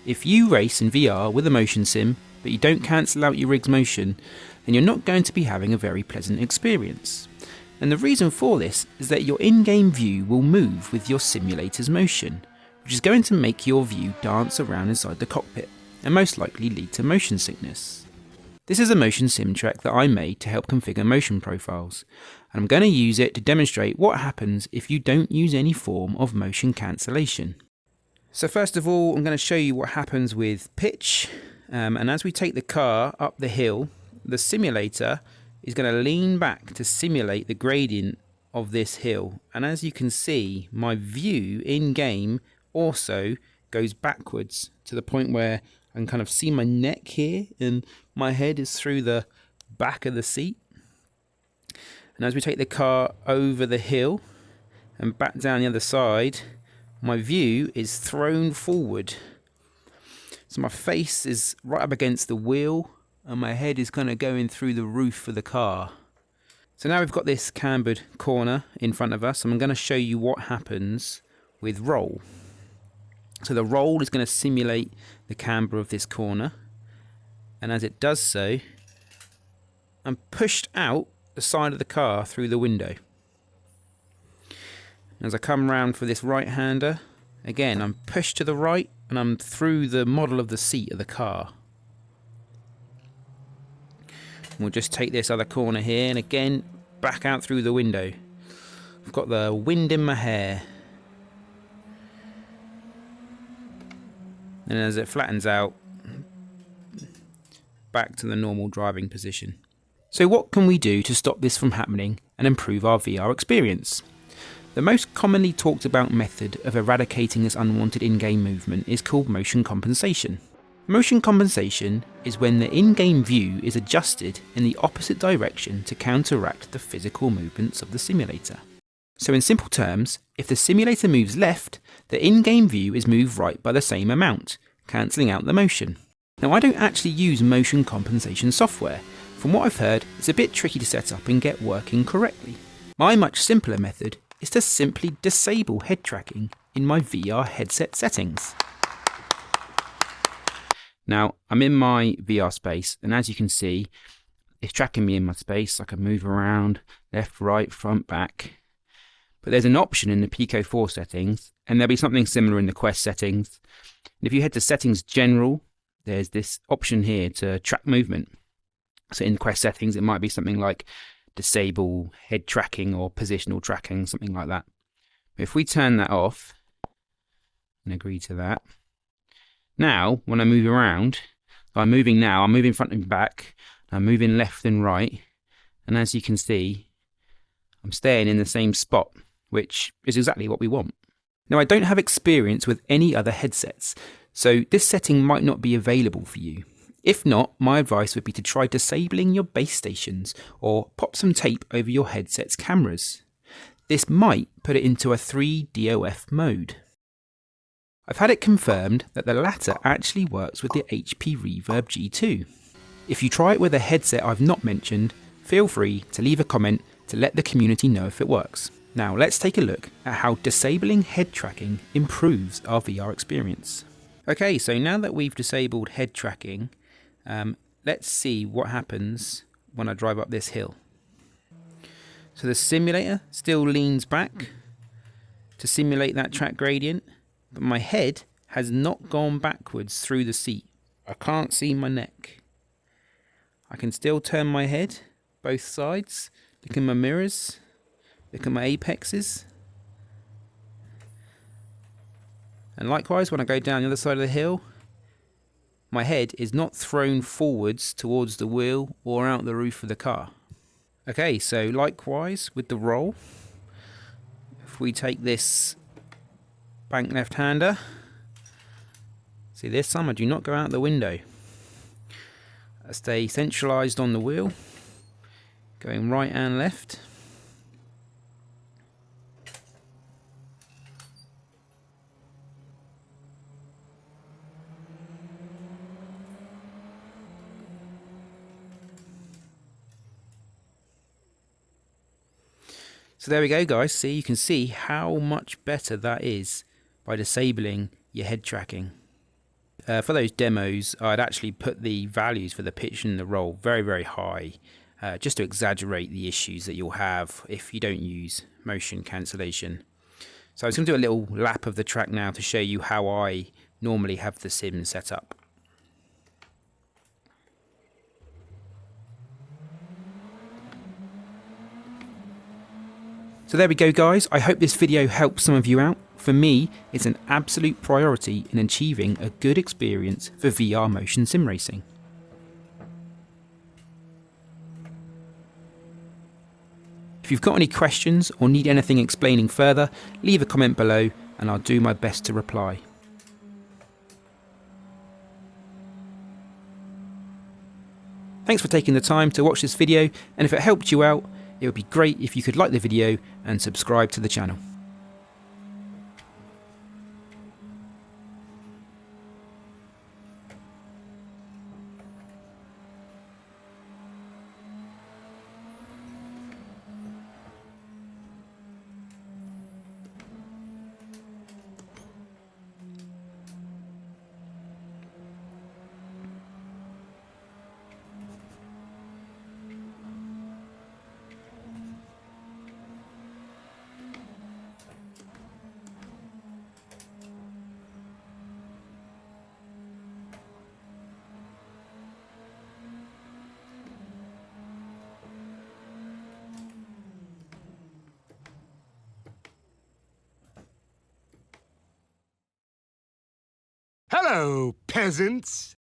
If you race in VR with a motion sim, but you don't cancel out your rig's motion, then you're not going to be having a very pleasant experience. And the reason for this is that your in-game view will move with your simulator's motion, which is going to make your view dance around inside the cockpit, and most likely lead to motion sickness. This is a motion sim track that I made to help configure motion profiles, and I'm going to use it to demonstrate what happens if you don't use any form of motion cancellation. So first of all, I'm going to show you what happens with pitch, and as we take the car up the hill, the simulator is going to lean back to simulate the gradient of this hill, and as you can see, my view in game also goes backwards to the point where I can kind of see my neck here and my head is through the back of the seat. And as we take the car over the hill and back down the other side, my view is thrown forward. So my face is right up against the wheel and my head is kind of going through the roof of the car. So now we've got this cambered corner in front of us, and I'm going to show you what happens with roll. So the roll is going to simulate the camber of this corner, and as it does so, I'm pushed out the side of the car through the window. As I come round for this right-hander, again I'm pushed to the right and I'm through the model of the seat of the car. We'll just take this other corner here and again back out through the window. I've got the wind in my hair. And as it flattens out, back to the normal driving position. So what can we do to stop this from happening and improve our VR experience? The most commonly talked about method of eradicating this unwanted in-game movement is called motion compensation. Motion compensation is when the in-game view is adjusted in the opposite direction to counteract the physical movements of the simulator. So in simple terms, if the simulator moves left, the in-game view is moved right by the same amount, cancelling out the motion. Now I don't actually use motion compensation software. From what I've heard, it's a bit tricky to set up and get working correctly. My much simpler method is to simply disable head tracking in my VR headset settings. Now I'm in my VR space, and as you can see, it's tracking me in my space. I can move around, left, right, front, back. But there's an option in the Pico 4 settings, and there'll be something similar in the Quest settings. And if you head to Settings General, there's this option here to track movement. So in Quest settings, it might be something like Disable Head Tracking or Positional Tracking, something like that. But if we turn that off and agree to that, now when I move around, I'm moving front and back, I'm moving left and right, and as you can see, I'm staying in the same spot, which is exactly what we want. Now I don't have experience with any other headsets, so this setting might not be available for you. If not, my advice would be to try disabling your base stations or pop some tape over your headset's cameras. This might put it into a 3DOF mode. I've had it confirmed that the latter actually works with the HP Reverb G2. If you try it with a headset I've not mentioned, feel free to leave a comment to let the community know if it works. Now let's take a look at how disabling head tracking improves our VR experience. Okay, so now that we've disabled head tracking, let's see what happens when I drive up this hill. So the simulator still leans back to simulate that track gradient, but my head has not gone backwards through the seat. I can't see my neck. I can still turn my head, both sides, look in my mirrors, look at my apexes. And likewise, when I go down the other side of the hill, my head is not thrown forwards towards the wheel or out the roof of the car. Okay, so likewise with the roll, if we take this bank left-hander, see this time I do not go out the window. I stay centralised on the wheel, going right and left. So there we go guys, see, you can see how much better that is by disabling your head tracking. For those demos, I'd actually put the values for the pitch and the roll very, very high, just to exaggerate the issues that you'll have if you don't use motion cancellation. So I was going to do a little lap of the track now to show you how I normally have the sim set up. So there we go, guys. I hope this video helps some of you out. For me, it's an absolute priority in achieving a good experience for VR motion sim racing. If you've got any questions or need anything explaining further, leave a comment below and I'll do my best to reply. Thanks for taking the time to watch this video, and if it helped you out, it would be great if you could like the video and subscribe to the channel. Hello, peasants!